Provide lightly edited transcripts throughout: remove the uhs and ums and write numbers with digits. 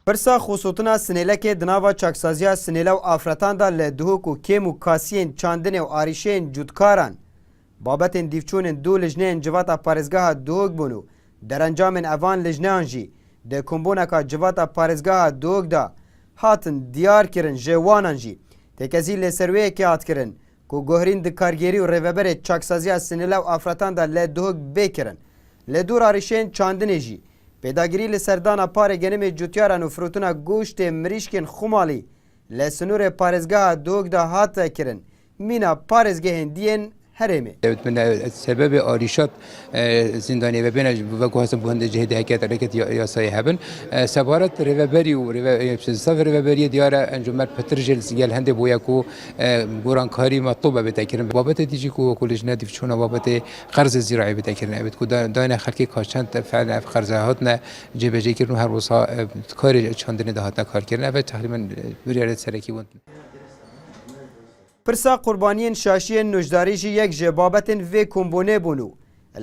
Pirsa xusutuna sinêlekê di nava çaksazîya sinêla û afretan da li duhok û kêm û kasiyên çandinê û arîşeyên cûtkaran babetên dîvçûnên du lijneyên civata parêzgeha Duhok bûn û derencamên evan lijneyan jî di kombûneka civata parêzgeha Duhok da hatin diyar kirin ji wanan jî têkezî lêserweyekê hat kirin ku guherîn di kargerî û rêveberê çaksaziya sinêla û afretan da li Duhok bêkirin. Li dûr arîşeyên çandinê jî pêdagirî li serdana parê genimê cûtyaran û firotuna goştê mirîşkên Xumalî li sinûrê parêzgeha Duhok da hat kirin. Mîna parêzgehên diyên Herêmê. سبب آریشات زندانی و بینش و کوهستان بوده جهت حرکت یاسایی هبن سبارت ریوبری و ساف ریوبری دیار انجمن پترجل سیال هنده بویا کو گوران کاری مطلوبه بتکرن بابت دیجی کو کلش ندیف چون بابت قرض زراعی بتکرن ابد کو داین خلکی کاشند فعلا قرضهات نه جبهه کردن هر روزها کاری چندین دهات کار کردن و تقریبا بریارت سرکی بود. Pirsa qurbaniyên şaşiyên nojdarî jî yek ji babetên vê kombûnê bûn û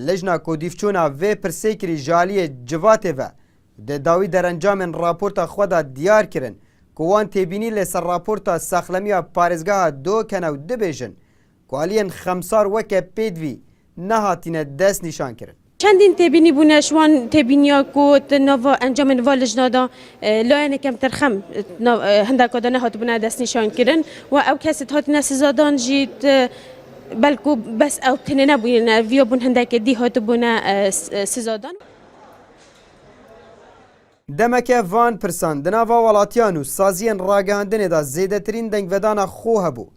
lejna kodîvçûna vê pirsêkirî ji aliyê civatê ve di dawî derencamên raporta xwe da diyar kirin ku wan têbînî lê ser raporta saxlemiya parêzgeha Duhok hene û dibêjin ku aliyên xemsar weke pêdivî nehatîne dest nîşan kirin. چندین تبینی بونه شوان تبینیا کو نوا انجام والج نادا لاین کم ترخم هندک دانه هات بونه دست نشان کردن و او کسی هات نسزادان جید بلکو بس او تنه نبوین ویا بون هندک دی هات بونه سزادان Demeke van pirsan di nava welatiyan û saziyên ragihandinê da zêdetirîn dengvedana xwe hebû.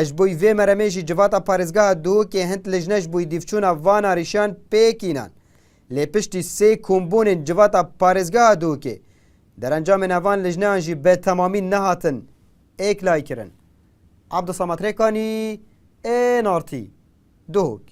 Ej bûyî vê meremê jî civata parêzgeha Duhokê hind lijne ji bûyî dîvçûna van arîşan pêkînan. Lê piştî sê kombûnên civata parêzgeha Duhokê derencamên evan lijneyan jî betemamî nehatin êklay kirin. Abdusamat Rêkanî, NRT, Duhok.